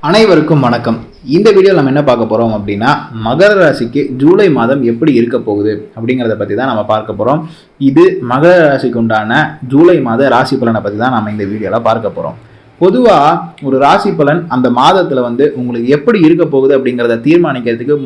அனைவருக்கும் வணக்கம். இந்த வீடியோவில் நம்ம என்ன பார்க்க போகிறோம் அப்படின்னா, மகர ராசிக்கு ஜூலை மாதம் எப்படி இருக்க போகுது அப்படிங்கிறத பற்றி தான் நம்ம பார்க்க போகிறோம். இது மகர ராசிக்கு உண்டான ஜூலை மாத ராசி பலனை பற்றி தான் நம்ம இந்த வீடியோவில் பார்க்க போகிறோம். பொதுவாக ஒரு ராசி பலன் அந்த மாதத்தில் உங்களுக்கு எப்படி இருக்க போகுது அப்படிங்கிறத தீர்மானிக்கிறதுக்கு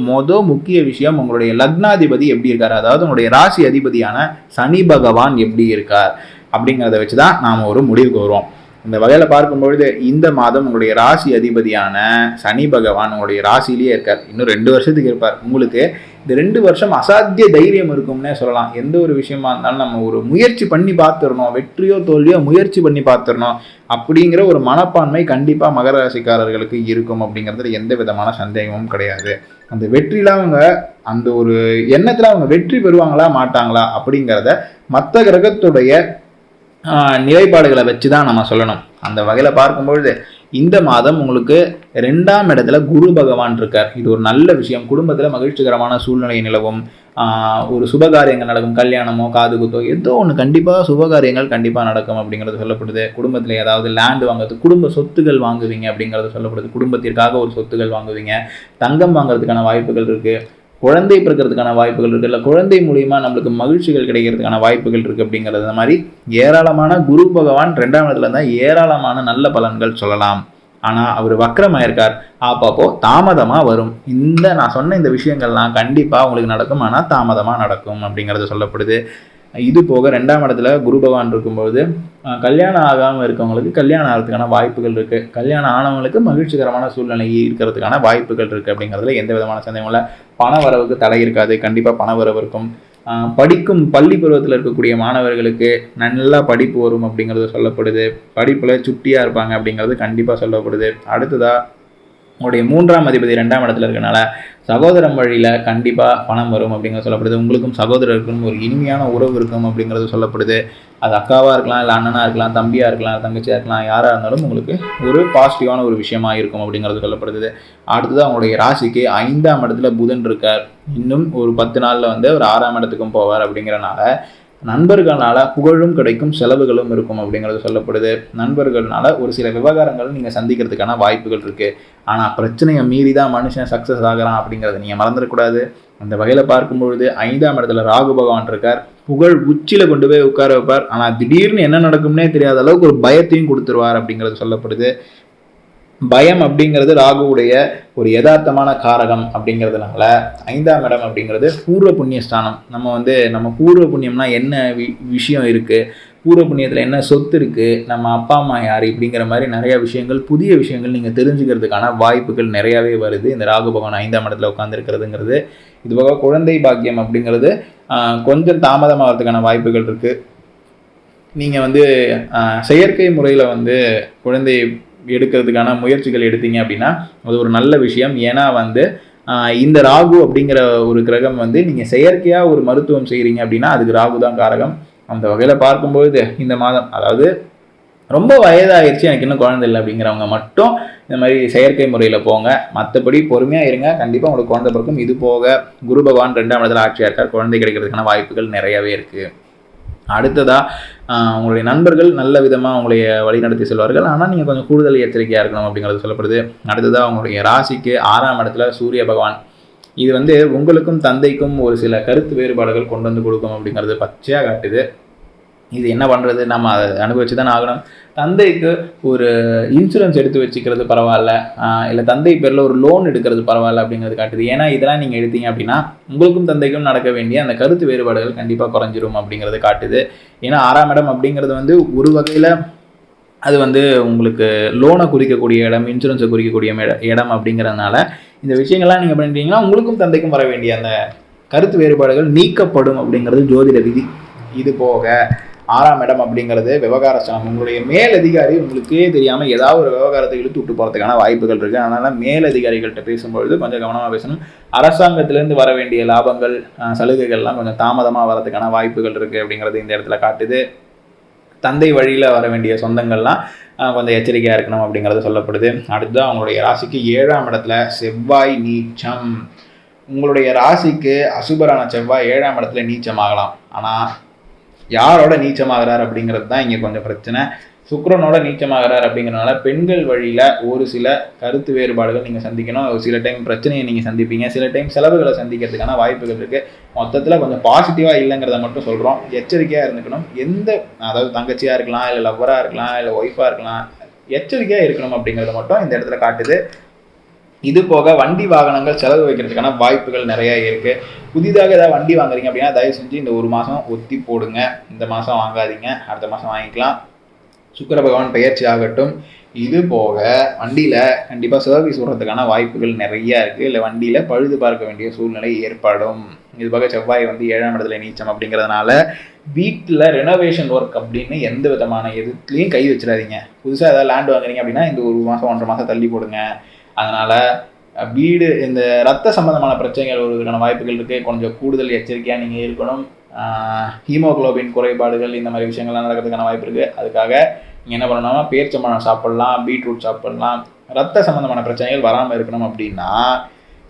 முக்கிய விஷயம் உங்களுடைய லக்னாதிபதி எப்படி இருக்கார், அதாவது உங்களுடைய ராசி அதிபதியான சனி பகவான் எப்படி இருக்கார் அப்படிங்கிறத வச்சு தான் நாம் ஒரு முடிவுக்கு வருவோம். இந்த வகையில் பார்க்கும்பொழுது இந்த மாதம் உங்களுடைய ராசி அதிபதியான சனி பகவான் உங்களுடைய ராசியிலேயே இருக்கார். இன்னும் 2 வருஷத்துக்கு இருப்பார். உங்களுக்கு இந்த 2 வருஷம் அசாத்திய தைரியம் இருக்கும்னே சொல்லலாம். எந்த ஒரு விஷயமா இருந்தாலும் நம்ம ஒரு முயற்சி பண்ணி பார்த்துடணும், வெற்றியோ தோல்வியோ முயற்சி பண்ணி பார்த்துடணும் அப்படிங்கிற ஒரு மனப்பான்மை கண்டிப்பாக மகர ராசிக்காரர்களுக்கு இருக்கும் அப்படிங்கிறதுல எந்த விதமான சந்தேகமும் கிடையாது. அந்த வெற்றியில் அந்த ஒரு எண்ணத்தில் அவங்க வெற்றி பெறுவாங்களா மாட்டாங்களா அப்படிங்கிறத மற்ற கிரகத்துடைய நிலைப்பாடுகளை வச்சு தான் நம்ம சொல்லணும். அந்த வகையில் பார்க்கும்பொழுது இந்த மாதம் உங்களுக்கு 2ஆம் இடத்துல குரு பகவான் இருக்கார். இது ஒரு நல்ல விஷயம். குடும்பத்தில் மகிழ்ச்சிகரமான சூழ்நிலை நிலவும், ஒரு சுபகாரியங்கள் நடக்கும், கல்யாணமோ காது குத்தோ ஏதோ ஒன்று கண்டிப்பாக சுபகாரியங்கள் கண்டிப்பாக நடக்கும் அப்படிங்கிறது சொல்லப்படுது. குடும்பத்தில் ஏதாவது லேண்டு வாங்குறது, குடும்ப சொத்துகள் வாங்குவீங்க அப்படிங்கிறது சொல்லப்படுது. குடும்பத்திற்காக ஒரு சொத்துகள் வாங்குவீங்க, தங்கம் வாங்குறதுக்கான வாய்ப்புகள் இருக்குது, குழந்தை பிறக்கிறதுக்கான வாய்ப்புகள் இருக்குது, இல்லை குழந்தை மூலியமா நம்மளுக்கு மகிழ்ச்சிகள் கிடைக்கிறதுக்கான வாய்ப்புகள் இருக்குது அப்படிங்கிறது. அந்த மாதிரி ஏராளமான குரு பகவான் 2ஆம் இடத்துல இருந்தால் ஏராளமான நல்ல பலன்கள் சொல்லலாம். ஆனால் அவர் வக்ரமாயிருக்கார். அப்பப்போ தாமதமாக வரும். நான் சொன்ன இந்த விஷயங்கள்லாம் கண்டிப்பாக உங்களுக்கு நடக்கும், ஆனால் தாமதமாக நடக்கும் அப்படிங்கிறது சொல்லப்படுது. இது போக 2ஆம் இடத்துல குரு பகவான் இருக்கும்போது கல்யாணம் ஆகாமல் இருக்கவங்களுக்கு கல்யாணம் ஆகிறதுக்கான வாய்ப்புகள் இருக்குது, கல்யாணம் ஆனவங்களுக்கு மகிழ்ச்சிகரமான சூழ்நிலை இருக்கிறதுக்கான வாய்ப்புகள் இருக்குது அப்படிங்கிறதுல எந்த விதமான சந்தேகம் இல்லை. பண வரவுக்கு தடை இருக்காது, கண்டிப்பாக பண வரவு இருக்கும். படிக்கும் பள்ளி பருவத்தில் இருக்கக்கூடிய மாணவர்களுக்கு நல்லா படிப்பு வரும் அப்படிங்கிறது சொல்லப்படுது. படிப்பில் சுட்டியாக இருப்பாங்க அப்படிங்கிறது கண்டிப்பாக சொல்லப்படுது. அடுத்ததாக உங்களுடைய 3ஆம் அதிபதி 2ஆம் இடத்துல இருக்கனால சகோதரம் வழியில் கண்டிப்பாக பணம் வரும் அப்படிங்கிறது சொல்லப்படுது. உங்களுக்கும் சகோதரருக்கும் ஒரு இனிமையான உறவு இருக்கும் அப்படிங்கிறது சொல்லப்படுது. அது அக்காவாக இருக்கலாம், இல்லை அண்ணனாக இருக்கலாம், தம்பியாக இருக்கலாம், தங்கச்சியாக இருக்கலாம், யாராக இருந்தாலும் உங்களுக்கு ஒரு பாசிட்டிவான ஒரு விஷயமா இருக்கும் அப்படிங்கிறது சொல்லப்படுது. அடுத்தது அவங்களுடைய ராசிக்கு 5ஆம் இடத்துல புதன் இருக்கார். இன்னும் ஒரு 10 நாளில் ஒரு 6ஆம் இடத்துக்கும் போவார். அப்படிங்கிறனால நண்பர்களால் புகழும் கிடைக்கும், செலவுகளும் இருக்கும் அப்படிங்கிறது சொல்லப்படுது. நண்பர்களால் ஒரு சில விவகாரங்கள் நீங்கள் சந்திக்கிறதுக்கான வாய்ப்புகள் இருக்குது. ஆனால் பிரச்சனையை மீறி தான் மனுஷன் சக்ஸஸ் ஆகிறான் அப்படிங்கிறத நீங்கள் மறந்துடக்கூடாது. அந்த வகையில் பார்க்கும்பொழுது 5ஆம் இடத்துல ராகு பகவான் இருக்கார். புகழ் உச்சியில் கொண்டு போய் உட்கார வைப்பார். ஆனால் திடீர்னு என்ன நடக்கும்னே தெரியாத அளவுக்கு ஒரு பயத்தையும் கொடுத்துருவார் அப்படிங்கிறது சொல்லப்படுது. பயம் அப்படிங்கிறது ராகுவுடைய ஒரு யதார்த்தமான காரகம் அப்படிங்கிறதுனால 5ஆம் இடம் அப்படிங்கிறது பூர்வ புண்ணிய ஸ்தானம். நம்ம பூர்வ புண்ணியம்னா என்ன விஷயம் இருக்குது, பூர்வ புண்ணியத்தில் என்ன சொத்து இருக்குது, நம்ம அப்பா அம்மா யார், இப்படிங்கிற மாதிரி நிறையா விஷயங்கள், புதிய விஷயங்கள் நீங்கள் தெரிஞ்சுக்கிறதுக்கான வாய்ப்புகள் நிறையாவே வருது இந்த ராகு பகவான் 5ஆம் இடத்துல உட்காந்துருக்கிறதுங்கிறது. இதுபோக குழந்தை பாக்கியம் அப்படிங்கிறது கொஞ்சம் தாமதமாகிறதுக்கான வாய்ப்புகள் இருக்குது. நீங்கள் செயற்கை முறையில் குழந்தை எடுக்கிறதுக்கான முயற்சிகள் எடுத்தீங்க அப்படின்னா அது ஒரு நல்ல விஷயம். ஏன்னா இந்த ராகு அப்படிங்கிற ஒரு கிரகம் நீங்கள் செயற்கையாக ஒரு மருத்துவம் செய்கிறீங்க அப்படின்னா அதுக்கு ராகு தான் காரகம். அந்த வகையில் பார்க்கும்போது இந்த மாதம், அதாவது ரொம்ப வயதாகிடுச்சு எனக்கு இன்னும் குழந்தை இல்லை அப்படிங்கிறவங்க மட்டும் இந்த மாதிரி செயற்கை முறையில் போங்க. மற்றபடி பொறுமையாக இருங்க, கண்டிப்பாக உங்களுக்கு குழந்தை பிறக்கும். இது போக குரு பகவான் 2ஆம் இடத்துல ஆட்சியாக இருக்கார். குழந்தை கிடைக்கிறதுக்கான வாய்ப்புகள் நிறையவே இருக்குது. அடுத்ததாக உங்களுடைய நண்பர்கள் நல்ல விதமாக உங்களுடைய வழிநடத்தி செல்வார்கள். ஆனால் நீங்கள் கொஞ்சம் கூடுதல் எச்சரிக்கையாக இருக்கணும் அப்படிங்கிறது சொல்லப்படுது. அடுத்ததாக உங்களுடைய ராசிக்கு 6ஆம் இடத்துல சூரிய பகவான். இது உங்களுக்கும் தந்தைக்கும் ஒரு சில கருத்து வேறுபாடுகள் கொண்டு கொடுக்கும் அப்படிங்கிறது பச்சையாக காட்டுது. இது என்ன பண்ணுறது, நம்ம அதை அனுபவிச்சு தான் ஆகணும். தந்தைக்கு ஒரு இன்சூரன்ஸ் எடுத்து வச்சுக்கிறது பரவாயில்ல, இல்லை தந்தை பேரில் ஒரு லோன் எடுக்கிறது பரவாயில்ல அப்படிங்கிறது காட்டுது. ஏன்னா இதெல்லாம் நீங்கள் எடுத்தீங்க அப்படின்னா உங்களுக்கும் தந்தைக்கும் நடக்க வேண்டிய அந்த கருத்து வேறுபாடுகள் கண்டிப்பாக குறைஞ்சிரும் அப்படிங்கிறது காட்டுது. ஏன்னா 6ஆம் இடம் அப்படிங்கிறது ஒரு வகையில் அது உங்களுக்கு லோனை குறிக்கக்கூடிய இடம், இன்சூரன்ஸை குறிக்கக்கூடிய இடம் அப்படிங்கிறதுனால இந்த விஷயங்கள்லாம் நீங்கள் பண்ணிட்டீங்கன்னா உங்களுக்கும் தந்தைக்கும் வர வேண்டிய அந்த கருத்து வேறுபாடுகள் நீக்கப்படும் அப்படிங்கிறது ஜோதிட விதி. இது போக 6ஆம் இடம் அப்படிங்கிறது விவகார ஸ்தானம். உங்களுடைய மேலதிகாரி உங்களுக்கே தெரியாமல் ஏதாவது ஒரு விவகாரத்தை இழுத்து விட்டு போகிறதுக்கான வாய்ப்புகள் இருக்குது. அதனால் மேலதிகாரிகள்கிட்ட பேசும்பொழுது கொஞ்சம் கவனமாக பேசணும். அரசாங்கத்திலேருந்து வர வேண்டிய லாபங்கள், சலுகைகள்லாம் கொஞ்சம் தாமதமாக வரதுக்கான வாய்ப்புகள் இருக்குது அப்படிங்கிறது இந்த இடத்துல காட்டுது. தந்தை வழியில் வர வேண்டிய சொந்தங்கள்லாம் கொஞ்சம் எச்சரிக்கையாக இருக்கணும் அப்படிங்கிறது சொல்லப்படுது. அடுத்தது அவங்களுடைய ராசிக்கு 7ஆம் இடத்துல செவ்வாய் நீச்சம். உங்களுடைய ராசிக்கு அசுபரான செவ்வாய் 7ஆம் இடத்துல நீச்சம் ஆகலாம். ஆனால் யாரோட நீச்சமாகிறார் அப்படிங்கிறது தான் இங்கே கொஞ்சம் பிரச்சனை. சுக்கிரனோட நீச்சமாகிறார் அப்படிங்கிறனால பெண்கள் வழியில் ஒரு சில கருத்து வேறுபாடுகள் நீங்கள் சந்திக்கணும். ஒரு சில டைம் பிரச்சனையை நீங்கள் சந்திப்பீங்க, சில டைம் செலவுகளை சந்திக்கிறதுக்கான வாய்ப்புகள் இருக்குது. மொத்தத்தில் கொஞ்சம் பாசிட்டிவாக இல்லைங்கிறத மட்டும் சொல்கிறோம். எச்சரிக்கையாக இருந்துக்கணும். அதாவது தங்கச்சியாக இருக்கலாம், இல்லை லவ்வராக இருக்கலாம், இல்லை ஒய்ஃபாக இருக்கலாம், எச்சரிக்கையாக இருக்கணும் அப்படிங்கிறத மட்டும் இந்த இடத்துல காட்டுது. இது போக வண்டி வாகனங்கள் செலவு வைக்கிறதுக்கான வாய்ப்புகள் நிறைய இருக்குது. புதிதாக ஏதாவது வண்டி வாங்குறீங்க அப்படின்னா தயவு செஞ்சு இந்த ஒரு மாதம் ஒத்தி போடுங்க. இந்த மாதம் வாங்காதீங்க, அடுத்த மாதம் வாங்கிக்கலாம். சுக்கிர பகவான் பெயர்ச்சி ஆகட்டும். இது போக வண்டியில் கண்டிப்பாக சர்வீஸ் விடுறதுக்கான வாய்ப்புகள் நிறையா இருக்குது. இல்லை வண்டியில் பழுது பார்க்க வேண்டிய சூழ்நிலை ஏற்படும். இது போக செவ்வாய் 7ஆம் இடத்துல நீச்சம் அப்படிங்கிறதுனால வீட்டில் ரெனோவேஷன் ஒர்க் அப்படின்னு எந்த விதமான எதுலேயும் கை வச்சிடாதீங்க. புதுசாக ஏதாவது லேண்ட் வாங்குறீங்க அப்படின்னா இந்த ஒரு மாதம் 1.5 மாதம் தள்ளி போடுங்க. அதனால் வீடு இந்த ரத்த சம்பந்தமான பிரச்சனைகள் வருவதற்கான வாய்ப்புகள் இருக்குது. கொஞ்சம் கூடுதல் எச்சரிக்கையாக நீங்கள் இருக்கணும். ஹீமோகுளோபின் குறைபாடுகள் இந்த மாதிரி விஷயங்கள்லாம் நடக்கிறதுக்கான வாய்ப்பு இருக்குது. அதுக்காக நீங்கள் என்ன பண்ணணும்னா பேரிச்சம்பழம் சாப்பிட்லாம், பீட்ரூட் சாப்பிட்லாம். ரத்த சம்மந்தமான பிரச்சனைகள் வராமல் இருக்கணும் அப்படின்னா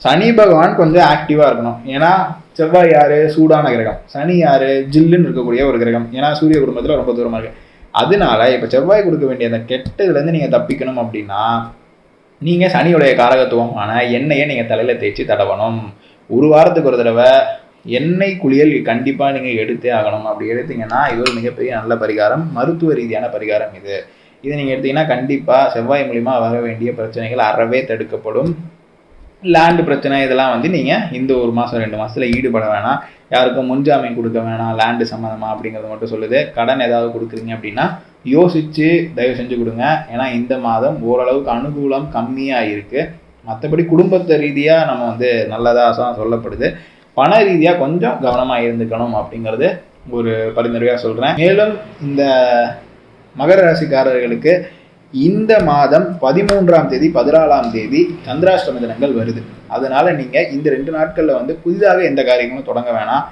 சனி பகவான் கொஞ்சம் ஆக்டிவாக இருக்கணும். ஏன்னா செவ்வாய் யார்? சூடான கிரகம். சனி யார்? ஜில்லுன்னு இருக்கக்கூடிய ஒரு கிரகம். ஏன்னா சூரிய குடும்பத்தில் ரொம்ப தூரமாக இருக்குது. அதனால இப்போ செவ்வாய் கொடுக்க வேண்டிய அந்த கெட்டதுலேருந்து நீங்கள் தப்பிக்கணும் அப்படின்னா நீங்கள் சனியுடைய காரகத்துவமான எண்ணெயை நீங்கள் தலையில் தேய்ச்சி தடவணும். ஒரு வாரத்துக்கு ஒரு தடவை எண்ணெய் குளியல் கண்டிப்பாக நீங்கள் எடுத்தே ஆகணும். அப்படி எடுத்தீங்கன்னா இது ஒரு மிகப்பெரிய நல்ல பரிகாரம், மருத்துவ ரீதியான பரிகாரம். இதை நீங்கள் எடுத்தீங்கன்னா கண்டிப்பாக செவ்வாய் மூலிமா வர வேண்டிய பிரச்சனைகள் அறவே தடுக்கப்படும். லேண்டு பிரச்சனை இதெல்லாம் நீங்கள் இந்த ஒரு மாதம் 2 மாதத்தில் ஈடுபட வேணாம். யாருக்கும் முன்ஜாமீன் கொடுக்க வேணாம் லேண்டு சம்மந்தமாக அப்படிங்கிறது மட்டும் சொல்லுது. கடன் ஏதாவது கொடுக்குறீங்க அப்படின்னா யோசித்து தயவு செஞ்சு கொடுங்க. ஏன்னா இந்த மாதம் ஓரளவுக்கு அனுகூலம் கம்மியாக இருக்குது. மற்றபடி குடும்பத்தை ரீதியாக நம்ம நல்லதாக சொல்லப்படுது. பண ரீதியாக கொஞ்சம் கவனமாக இருந்துக்கணும் அப்படிங்கிறது ஒரு பரிந்துரையாக சொல்கிறேன். மேலும் இந்த மகர ராசிக்காரர்களுக்கு இந்த மாதம் 13ஆம் தேதி 14ஆம் தேதி சந்திராஷ்டம தினங்கள் வருது. அதனால் நீங்கள் இந்த 2 நாட்களில் புதிதாக எந்த காரியங்களும் தொடங்க வேணாம்.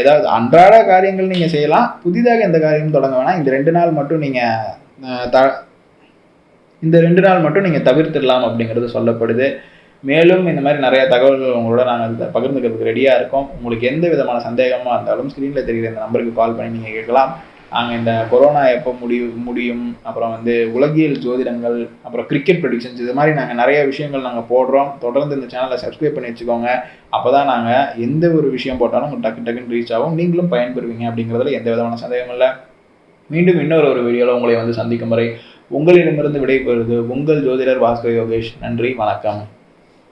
ஏதாவது அன்றாட காரியங்கள் நீங்கள் செய்யலாம், புதிதாக எந்த காரியமும் தொடங்க வேணாம். இந்த 2 நாள் மட்டும் நீங்கள் தவிர்த்திடலாம் அப்படிங்கிறது சொல்லப்படுது. மேலும் இந்த மாதிரி நிறைய தகவல்கள் உங்களோட நாங்கள் பகிர்ந்துக்கிறதுக்கு ரெடியாக இருக்கோம். உங்களுக்கு எந்த விதமான சந்தேகமாக இருந்தாலும் ஸ்க்ரீனில் தெரிகிற இந்த நம்பருக்கு கால் பண்ணி நீங்கள் கேட்கலாம். நாங்கள் இந்த கொரோனா எப்போ முடியும், அப்புறம் உலகியல் ஜோதிடங்கள், அப்புறம் கிரிக்கெட் ப்ரெடிக்ஷன்ஸ், இது மாதிரி நாங்கள் நிறைய விஷயங்கள் நாங்கள் போடுறோம். தொடர்ந்து இந்த சேனலை சப்ஸ்கிரைப் பண்ணி வச்சுக்கோங்க. அப்போ தான் நாங்கள் எந்த ஒரு விஷயம் போட்டாலும் உங்களுக்கு டக்குன்னு ரீச் ஆகும், நீங்களும் பயன்பெறுவீங்க அப்படிங்கிறதுல எந்த விதமான சந்தேகமும் இல்லை. மீண்டும் இன்னொரு வீடியோவில் உங்களை சந்திக்கும் வரை உங்களிடமிருந்து விடைபெறுவது உங்கள் ஜோதிடர் பாஸ்கர் யோகேஷ். நன்றி, வணக்கம்.